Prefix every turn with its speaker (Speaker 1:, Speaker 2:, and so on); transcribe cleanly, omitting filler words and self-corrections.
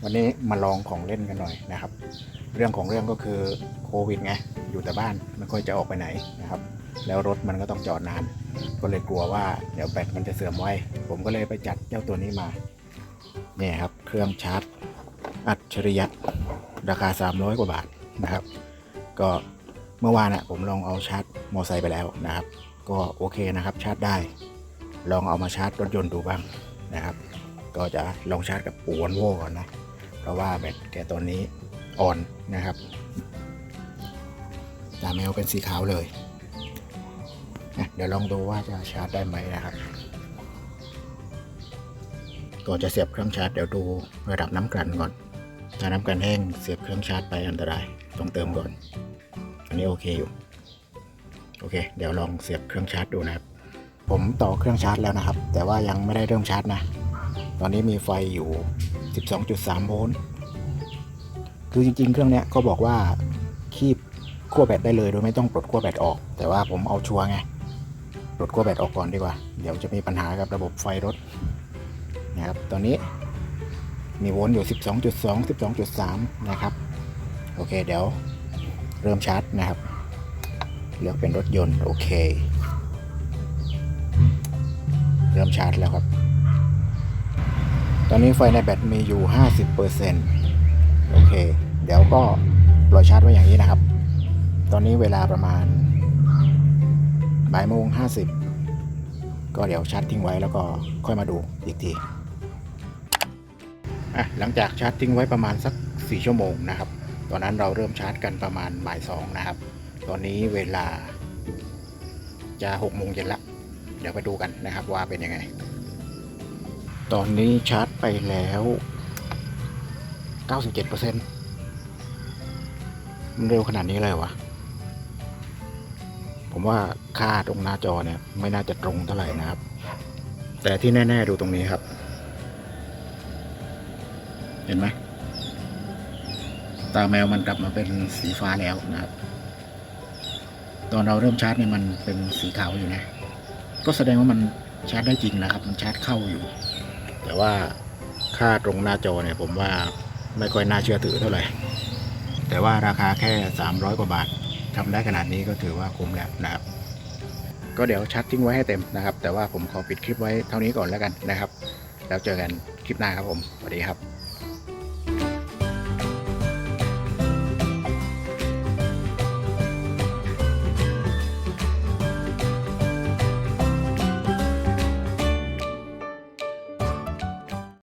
Speaker 1: วันนี้มาลองของเล่นกันหน่อยนะครับเรื่องของเรื่องก็คือโควิดไงอยู่แต่บ้านไม่ค่อยจะออกไปไหนนะครับแล้วรถมันก็ต้องจอดนานก็เลยกลัวว่าเดี๋ยวแบตมันจะเสื่อมไวผมก็เลยไปจัดเจ้าตัวนี้มาเนี่ยครับเครื่องชาร์จอัจฉริยะราคา300กว่าบาทนะครับก็เมื่อวานผมลองเอาชาร์จมอไซค์ไปแล้วนะครับก็โอเคนะครับชาร์จได้ลองเอามาชาร์จรถยนต์ดูบ้างนะครับก็จะลองชาร์จกับปู่วอลโว่ก่อนนะเพราะว่าแบตแกตัวนี้อ่อนนะครับตาแมวเป็นสีขาวเลยเดี๋ยวลองดูว่าจะชาร์จได้ไหมนะครับก่อนจะเสียบเครื่องชาร์จเดี๋ยวดูระดับน้ำกลั่นก่อนถ้าน้ำกลั่นแห้งเสียบเครื่องชาร์จไปอันตรายต้องเติมก่อนอันนี้โอเคอยู่โอเคเดี๋ยวลองเสียบเครื่องชาร์จดูนะครับผมต่อเครื่องชาร์จแล้วนะครับแต่ว่ายังไม่ได้เริ่มชาร์จนะตอนนี้มีไฟอยู่ 12.3 โวลต์คือจริงๆเครื่องเนี้ยก็บอกว่าคีบขั้วแบตได้เลยโดยไม่ต้องปลดขั้วแบตออกแต่ว่าผมเอาชัวร์ไงปลดขั้วแบตออกก่อนดีกว่าเดี๋ยวจะมีปัญหากับระบบไฟรถนะครับตอนนี้มีโวลต์อยู่ 12.2 12.3 นะครับโอเคเดี๋ยวเริ่มชาร์จนะครับเลือกเป็นรถยนต์โอเคเริ่มชาร์จแล้วครับตอนนี้ไฟในแบตมีอยู่ 50% โอเคเดี๋ยวก็ปล่อยชาร์จไว้อย่างนี้นะครับตอนนี้เวลาประมาณบ่ายโมง50ก็เดี๋ยวชาร์จทิ้งไว้แล้วก็ค่อยมาดูอีกทีหลังจากชาร์จทิ้งไว้ประมาณสัก4ชั่วโมงนะครับตอนนั้นเราเริ่มชาร์จกันประมาณบ่าย2นะครับตอนนี้เวลาจะ6โมงเย็นละเดี๋ยวไปดูกันนะครับว่าเป็นยังไงตอนนี้ชาร์จไปแล้ว 97% มันเร็วขนาดนี้เลยวะผมว่าค่าตรงหน้าจอเนี่ยไม่น่าจะตรงเท่าไหร่นะครับแต่ที่แน่ๆดูตรงนี้ครับเห็นไหมตาแมวมันกลับมาเป็นสีฟ้าแล้วนะครับตอนเราเริ่มชาร์จเนี่ยมันเป็นสีขาวอยู่นะก็แสดงว่ามันชาร์จได้จริงนะครับมันชาร์จเข้าอยู่แต่ว่าค่าตรงหน้าจอเนี่ยผมว่าไม่ค่อยน่าเชื่อถือเท่าไหร่แต่ว่าราคาแค่300กว่าบาททำได้ขนาดนี้ก็ถือว่าคุ้มแล้วนะครับก็เดี๋ยวชาร์จทิ้งไว้ให้เต็มนะครับแต่ว่าผมขอปิดคลิปไว้เท่านี้ก่อนแล้วกันนะครับแล้วเจอกันคลิปหน้าครับผมสวัสดีครับ